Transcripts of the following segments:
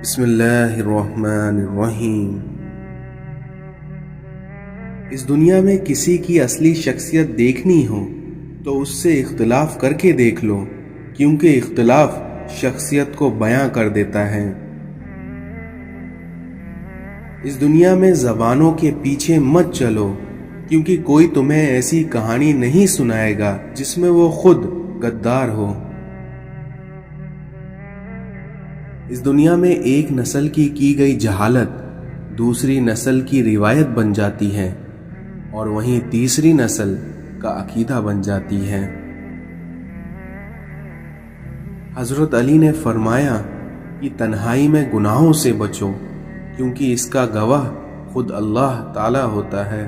بسم اللہ الرحمن الرحیم۔ اس دنیا میں کسی کی اصلی شخصیت دیکھنی ہو تو اس سے اختلاف کر کے دیکھ لو، کیونکہ اختلاف شخصیت کو بیاں کر دیتا ہے۔ اس دنیا میں زبانوں کے پیچھے مت چلو، کیونکہ کوئی تمہیں ایسی کہانی نہیں سنائے گا جس میں وہ خود غدار ہو۔ اس دنیا میں ایک نسل کی گئی جہالت دوسری نسل کی روایت بن جاتی ہے، اور وہیں تیسری نسل کا عقیدہ بن جاتی ہے۔ حضرت علی نے فرمایا کہ تنہائی میں گناہوں سے بچو، کیونکہ اس کا گواہ خود اللہ تعالی ہوتا ہے۔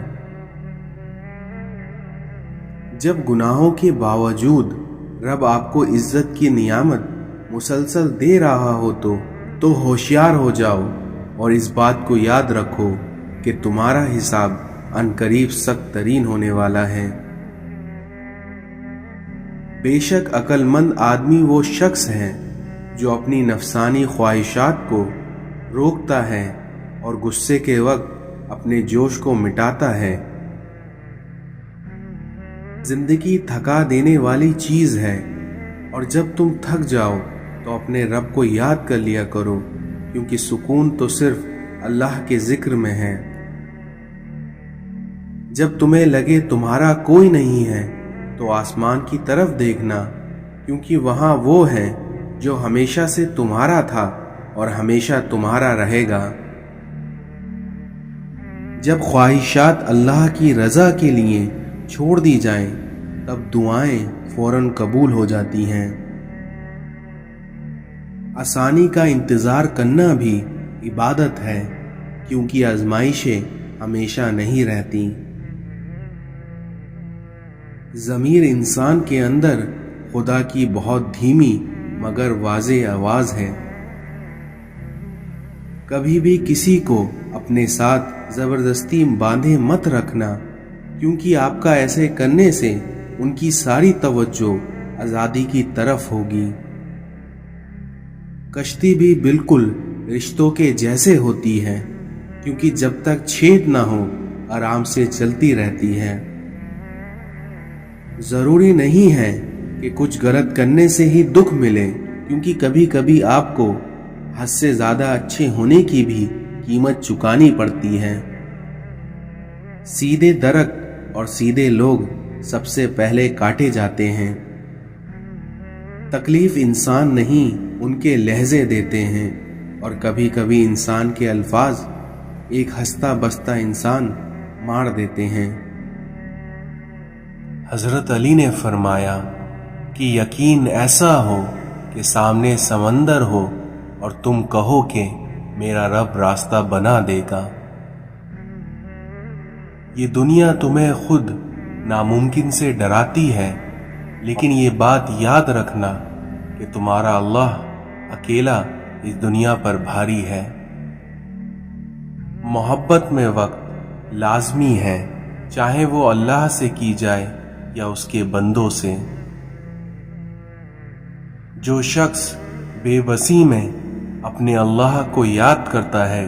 جب گناہوں کے باوجود رب آپ کو عزت کی نعمت مسلسل دے رہا ہو تو ہوشیار ہو جاؤ، اور اس بات کو یاد رکھو کہ تمہارا حساب عنقریب سخت ترین ہونے والا ہے۔ بے شک عقل مند آدمی وہ شخص ہے جو اپنی نفسانی خواہشات کو روکتا ہے اور غصے کے وقت اپنے جوش کو مٹاتا ہے۔ زندگی تھکا دینے والی چیز ہے، اور جب تم تھک جاؤ تو اپنے رب کو یاد کر لیا کرو، کیونکہ سکون تو صرف اللہ کے ذکر میں ہے۔ جب تمہیں لگے تمہارا کوئی نہیں ہے تو آسمان کی طرف دیکھنا، کیونکہ وہاں وہ ہے جو ہمیشہ سے تمہارا تھا اور ہمیشہ تمہارا رہے گا۔ جب خواہشات اللہ کی رضا کے لیے چھوڑ دی جائیں تب دعائیں فوراً قبول ہو جاتی ہیں۔ آسانی کا انتظار کرنا بھی عبادت ہے، کیونکہ آزمائشیں ہمیشہ نہیں رہتی۔ ضمیر انسان کے اندر خدا کی بہت دھیمی مگر واضح آواز ہے۔ کبھی بھی کسی کو اپنے ساتھ زبردستی باندھے مت رکھنا، کیونکہ آپ کا ایسے کرنے سے ان کی ساری توجہ آزادی کی طرف ہوگی۔ کشتی بھی بالکل رشتوں کے جیسے ہوتی ہے، کیونکہ جب تک چھید نہ ہو آرام سے چلتی رہتی ہے۔ ضروری نہیں ہے کہ کچھ غلط کرنے سے ہی دکھ ملے، کیونکہ کبھی کبھی آپ کو حد سے زیادہ اچھے ہونے کی بھی قیمت چکانی پڑتی ہے۔ سیدھے درخت اور سیدھے لوگ سب سے پہلے کاٹے جاتے ہیں۔ تکلیف انسان نہیں ان کے لہجے دیتے ہیں، اور کبھی کبھی انسان کے الفاظ ایک ہنستا بستا انسان مار دیتے ہیں۔ حضرت علی نے فرمایا کہ یقین ایسا ہو کہ سامنے سمندر ہو اور تم کہو کہ میرا رب راستہ بنا دے گا۔ یہ دنیا تمہیں خود ناممکن سے ڈراتی ہے، لیکن یہ بات یاد رکھنا کہ تمہارا اللہ اکیلا اس دنیا پر بھاری ہے۔ محبت میں وقت لازمی ہے، چاہے وہ اللہ سے کی جائے یا اس کے بندوں سے۔ جو شخص بے بسی میں اپنے اللہ کو یاد کرتا ہے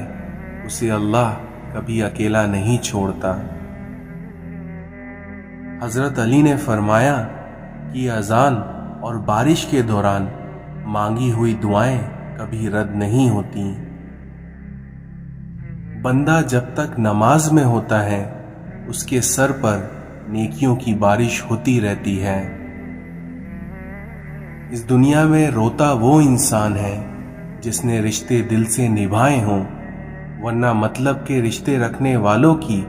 اسے اللہ کبھی اکیلا نہیں چھوڑتا۔ حضرت علی نے فرمایا کہ اذان اور بارش کے دوران مانگی ہوئی دعائیں کبھی رد نہیں ہوتی۔ بندہ جب تک نماز میں ہوتا ہے اس کے سر پر نیکیوں کی بارش ہوتی رہتی ہے۔ اس دنیا میں روتا وہ انسان ہے جس نے رشتے دل سے نبھائے ہوں، ورنہ مطلب کے رشتے رکھنے والوں کی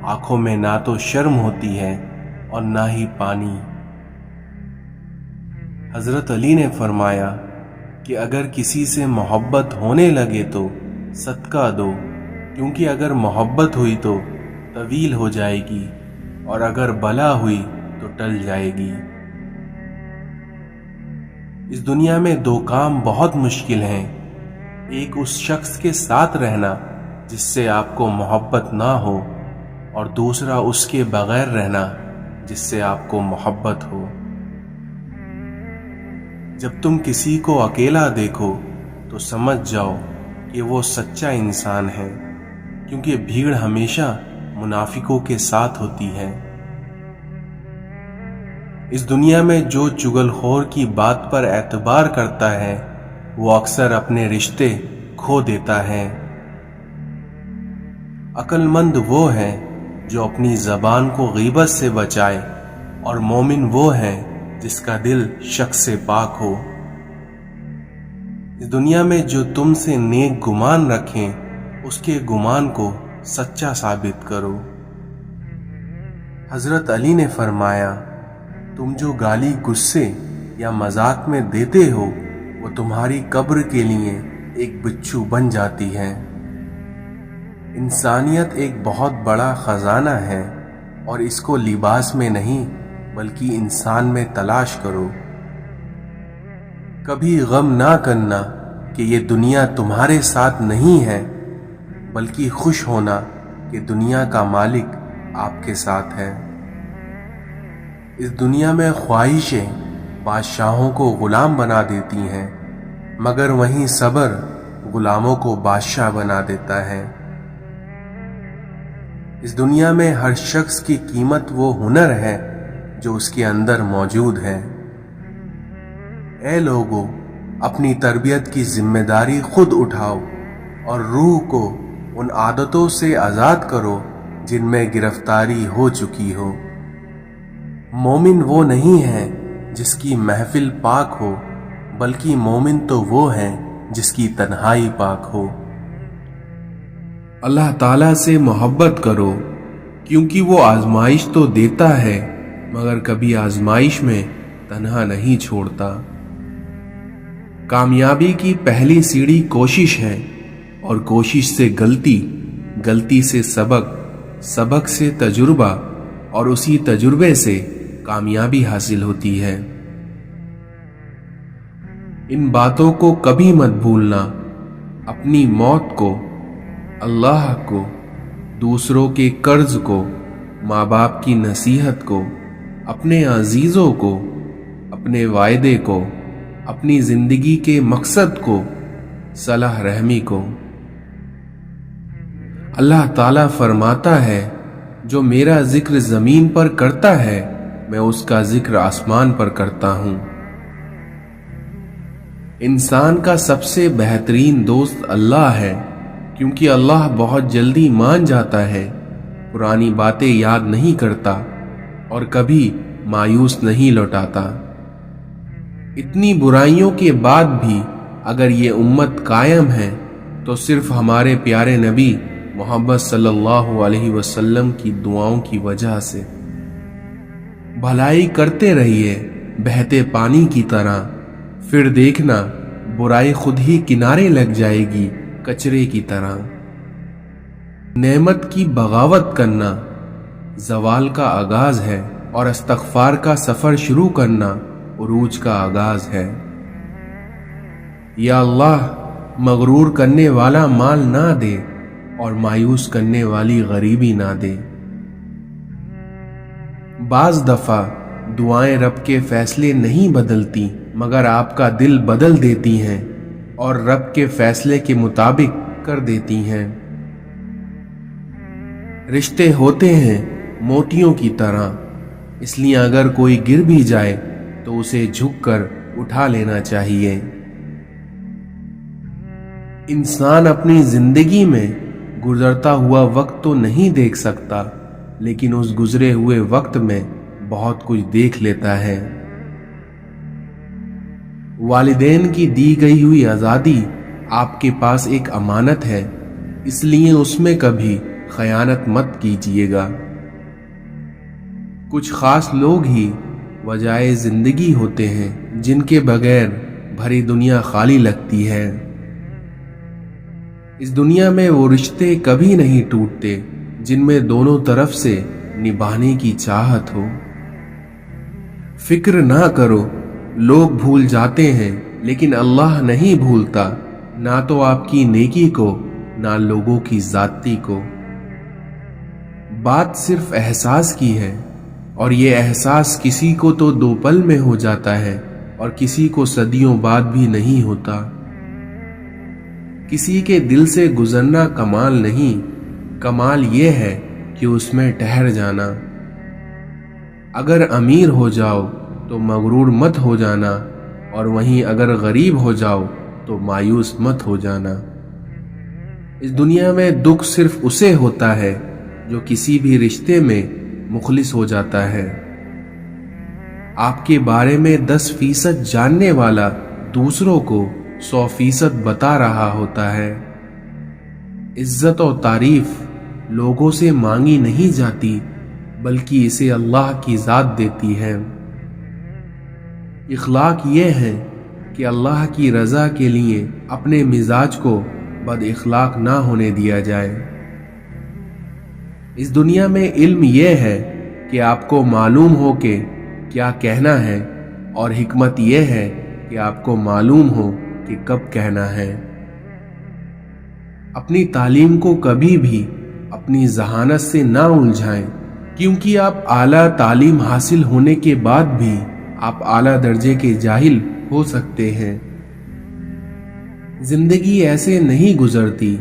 آنکھوں میں نہ تو شرم ہوتی ہے اور نہ ہی پانی۔ حضرت علی نے فرمایا کہ اگر کسی سے محبت ہونے لگے تو صدقہ دو، کیونکہ اگر محبت ہوئی تو طویل ہو جائے گی، اور اگر بلا ہوئی تو ٹل جائے گی۔ اس دنیا میں دو کام بہت مشکل ہیں، ایک اس شخص کے ساتھ رہنا جس سے آپ کو محبت نہ ہو، اور دوسرا اس کے بغیر رہنا جس سے آپ کو محبت ہو۔ جب تم کسی کو اکیلا دیکھو تو سمجھ جاؤ کہ وہ سچا انسان ہے، کیونکہ بھیڑ ہمیشہ منافقوں کے ساتھ ہوتی ہے۔ اس دنیا میں جو چغل خور کی بات پر اعتبار کرتا ہے وہ اکثر اپنے رشتے کھو دیتا ہے۔ عقل مند وہ ہے جو اپنی زبان کو غیبت سے بچائے، اور مومن وہ ہے جس کا دل شک سے پاک ہو۔ اس دنیا میں جو تم سے نیک گمان رکھیں اس کے گمان کو سچا ثابت کرو۔ حضرت علی نے فرمایا، تم جو گالی غصے یا مذاق میں دیتے ہو وہ تمہاری قبر کے لیے ایک بچھو بن جاتی ہے۔ انسانیت ایک بہت بڑا خزانہ ہے، اور اس کو لباس میں نہیں بلکہ انسان میں تلاش کرو۔ کبھی غم نہ کرنا کہ یہ دنیا تمہارے ساتھ نہیں ہے، بلکہ خوش ہونا کہ دنیا کا مالک آپ کے ساتھ ہے۔ اس دنیا میں خواہشیں بادشاہوں کو غلام بنا دیتی ہیں، مگر وہیں صبر غلاموں کو بادشاہ بنا دیتا ہے۔ اس دنیا میں ہر شخص کی قیمت وہ ہنر ہے جو اس کے اندر موجود ہے۔ اے لوگو، اپنی تربیت کی ذمہ داری خود اٹھاؤ اور روح کو ان عادتوں سے آزاد کرو جن میں گرفتاری ہو چکی ہو۔ مومن وہ نہیں ہے جس کی محفل پاک ہو، بلکہ مومن تو وہ ہے جس کی تنہائی پاک ہو۔ اللہ تعالیٰ سے محبت کرو، کیونکہ وہ آزمائش تو دیتا ہے مگر کبھی آزمائش میں تنہا نہیں چھوڑتا۔ کامیابی کی پہلی سیڑھی کوشش ہے، اور کوشش سے غلطی، غلطی سے سبق، سبق سے تجربہ، اور اسی تجربے سے کامیابی حاصل ہوتی ہے۔ ان باتوں کو کبھی مت بھولنا، اپنی موت کو، اللہ کو، دوسروں کے قرض کو، ماں باپ کی نصیحت کو، اپنے عزیزوں کو، اپنے وعدے کو، اپنی زندگی کے مقصد کو، صلح رحمی کو۔ اللہ تعالیٰ فرماتا ہے، جو میرا ذکر زمین پر کرتا ہے میں اس کا ذکر آسمان پر کرتا ہوں۔ انسان کا سب سے بہترین دوست اللہ ہے، کیونکہ اللہ بہت جلدی مان جاتا ہے، پرانی باتیں یاد نہیں کرتا، اور کبھی مایوس نہیں لوٹاتا۔ اتنی برائیوں کے بعد بھی اگر یہ امت قائم ہے تو صرف ہمارے پیارے نبی محمد صلی اللہ علیہ وسلم کی دعاؤں کی وجہ سے۔ بھلائی کرتے رہیے بہتے پانی کی طرح، پھر دیکھنا برائی خود ہی کنارے لگ جائے گی کچرے کی طرح۔ نعمت کی بغاوت کرنا زوال کا آغاز ہے، اور استغفار کا سفر شروع کرنا عروج کا آغاز ہے۔ یا اللہ، مغرور کرنے والا مال نہ دے اور مایوس کرنے والی غریبی نہ دے۔ بعض دفعہ دعائیں رب کے فیصلے نہیں بدلتی مگر آپ کا دل بدل دیتی ہیں اور رب کے فیصلے کے مطابق کر دیتی ہیں۔ رشتے ہوتے ہیں موتیوں کی طرح، اس لیے اگر کوئی گر بھی جائے تو اسے جھک کر اٹھا لینا چاہیے۔ انسان اپنی زندگی میں گزرتا ہوا وقت تو نہیں دیکھ سکتا، لیکن اس گزرے ہوئے وقت میں بہت کچھ دیکھ لیتا ہے۔ والدین کی دی گئی ہوئی آزادی آپ کے پاس ایک امانت ہے، اس لیے اس میں کبھی خیانت مت کیجیے گا۔ کچھ خاص لوگ ہی وجائے زندگی ہوتے ہیں جن کے بغیر بھری دنیا خالی لگتی ہے۔ اس دنیا میں وہ رشتے کبھی نہیں ٹوٹتے جن میں دونوں طرف سے نبھانے کی چاہت ہو۔ فکر نہ کرو، لوگ بھول جاتے ہیں لیکن اللہ نہیں بھولتا، نہ تو آپ کی نیکی کو نہ لوگوں کی ذاتی کو۔ بات صرف احساس کی ہے، اور یہ احساس کسی کو تو 2 پل میں ہو جاتا ہے اور کسی کو صدیوں بعد بھی نہیں ہوتا۔ کسی کے دل سے گزرنا کمال نہیں، کمال یہ ہے کہ اس میں ٹھہر جانا۔ اگر امیر ہو جاؤ تو مغرور مت ہو جانا، اور وہیں اگر غریب ہو جاؤ تو مایوس مت ہو جانا۔ اس دنیا میں دکھ صرف اسے ہوتا ہے جو کسی بھی رشتے میں مخلص ہو جاتا ہے۔ آپ کے بارے میں 10% جاننے والا دوسروں کو 100% بتا رہا ہوتا ہے۔ عزت و تعریف لوگوں سے مانگی نہیں جاتی، بلکہ اسے اللہ کی ذات دیتی ہے۔ اخلاق یہ ہے کہ اللہ کی رضا کے لیے اپنے مزاج کو بد اخلاق نہ ہونے دیا جائے۔ اس دنیا میں علم یہ ہے کہ آپ کو معلوم ہو کہ کیا کہنا ہے، اور حکمت یہ ہے کہ آپ کو معلوم ہو کہ کب کہنا ہے۔ اپنی تعلیم کو کبھی بھی اپنی ذہانت سے نہ الجھائیں، کیونکہ آپ اعلیٰ تعلیم حاصل ہونے کے بعد بھی آپ اعلیٰ درجے کے جاہل ہو سکتے ہیں۔ زندگی ایسے نہیں گزرتی،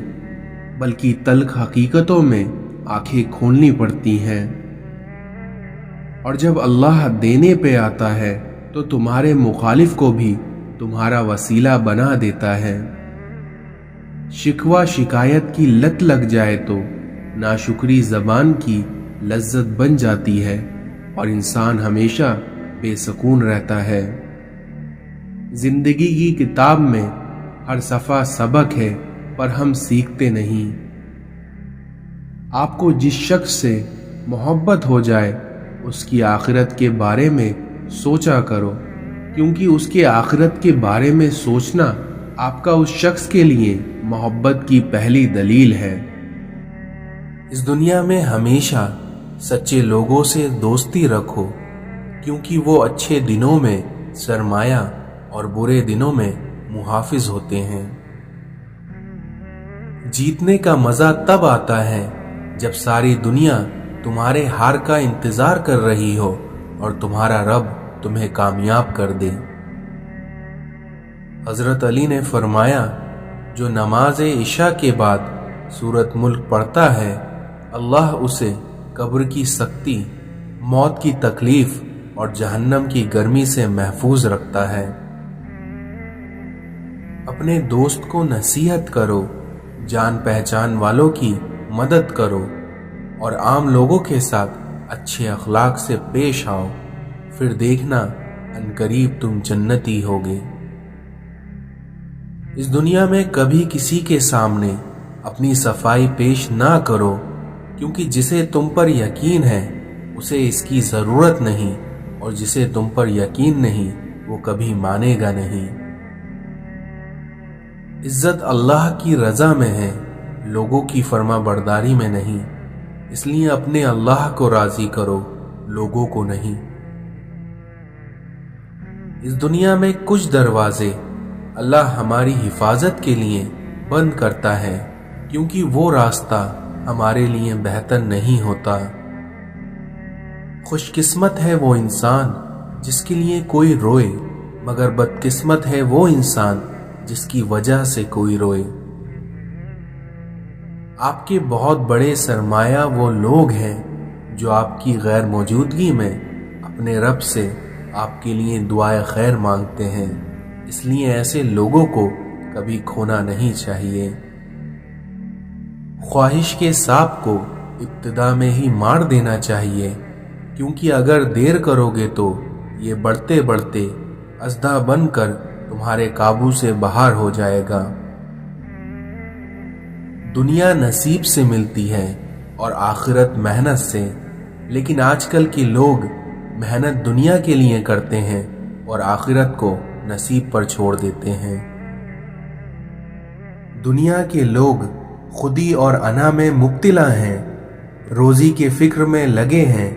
بلکہ تلخ حقیقتوں میں آنکھیں کھولنی پڑتی ہیں، اور جب اللہ دینے پہ آتا ہے تو تمہارے مخالف کو بھی تمہارا وسیلہ بنا دیتا ہے۔ شکوہ شکایت کی لت لگ جائے تو ناشکری زبان کی لذت بن جاتی ہے، اور انسان ہمیشہ بے سکون رہتا ہے۔ زندگی کی کتاب میں ہر صفحہ سبق ہے، پر ہم سیکھتے نہیں۔ آپ کو جس شخص سے محبت ہو جائے اس کی آخرت کے بارے میں سوچا کرو، کیونکہ اس کے آخرت کے بارے میں سوچنا آپ کا اس شخص کے لیے محبت کی پہلی دلیل ہے۔ اس دنیا میں ہمیشہ سچے لوگوں سے دوستی رکھو، کیونکہ وہ اچھے دنوں میں سرمایہ اور برے دنوں میں محافظ ہوتے ہیں۔ جیتنے کا مزہ تب آتا ہے جب ساری دنیا تمہارے ہار کا انتظار کر رہی ہو اور تمہارا رب تمہیں کامیاب کر دے۔ حضرت علی نے فرمایا، جو نماز عشاء کے بعد سورۃ ملک پڑھتا ہے، اللہ اسے قبر کی سختی، موت کی تکلیف اور جہنم کی گرمی سے محفوظ رکھتا ہے۔ اپنے دوست کو نصیحت کرو، جان پہچان والوں کی مدد کرو، اور عام لوگوں کے ساتھ اچھے اخلاق سے پیش آؤ، پھر دیکھنا عنقریب تم جنتی ہوگے۔ اس دنیا میں کبھی کسی کے سامنے اپنی صفائی پیش نہ کرو، کیونکہ جسے تم پر یقین ہے اسے اس کی ضرورت نہیں، اور جسے تم پر یقین نہیں وہ کبھی مانے گا نہیں۔ عزت اللہ کی رضا میں ہے، لوگوں کی فرما برداری میں نہیں، اس لیے اپنے اللہ کو راضی کرو، لوگوں کو نہیں۔ اس دنیا میں کچھ دروازے اللہ ہماری حفاظت کے لیے بند کرتا ہے، کیونکہ وہ راستہ ہمارے لیے بہتر نہیں ہوتا۔ خوش قسمت ہے وہ انسان جس کے لیے کوئی روئے، مگر بدقسمت ہے وہ انسان جس کی وجہ سے کوئی روئے۔ آپ کے بہت بڑے سرمایہ وہ لوگ ہیں جو آپ کی غیر موجودگی میں اپنے رب سے آپ کے لیے دعائے خیر مانگتے ہیں، اس لیے ایسے لوگوں کو کبھی کھونا نہیں چاہیے۔ خواہش کے سانپ کو ابتدا میں ہی مار دینا چاہیے، کیونکہ اگر دیر کرو گے تو یہ بڑھتے بڑھتے اژدھا بن کر تمہارے قابو سے باہر ہو جائے گا۔ دنیا نصیب سے ملتی ہے اور آخرت محنت سے، لیکن آج کل کے لوگ محنت دنیا کے لیے کرتے ہیں اور آخرت کو نصیب پر چھوڑ دیتے ہیں۔ دنیا کے لوگ خودی اور انا میں مبتلا ہیں، روزی کے فکر میں لگے ہیں،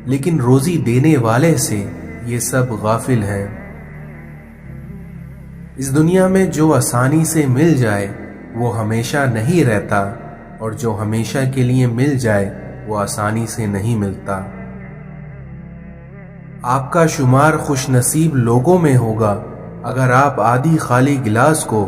لیکن روزی دینے والے سے یہ سب غافل ہیں۔ اس دنیا میں جو آسانی سے مل جائے وہ ہمیشہ نہیں رہتا، اور جو ہمیشہ کے لیے مل جائے وہ آسانی سے نہیں ملتا۔ آپ کا شمار خوش نصیب لوگوں میں ہوگا اگر آپ آدھی خالی گلاس کو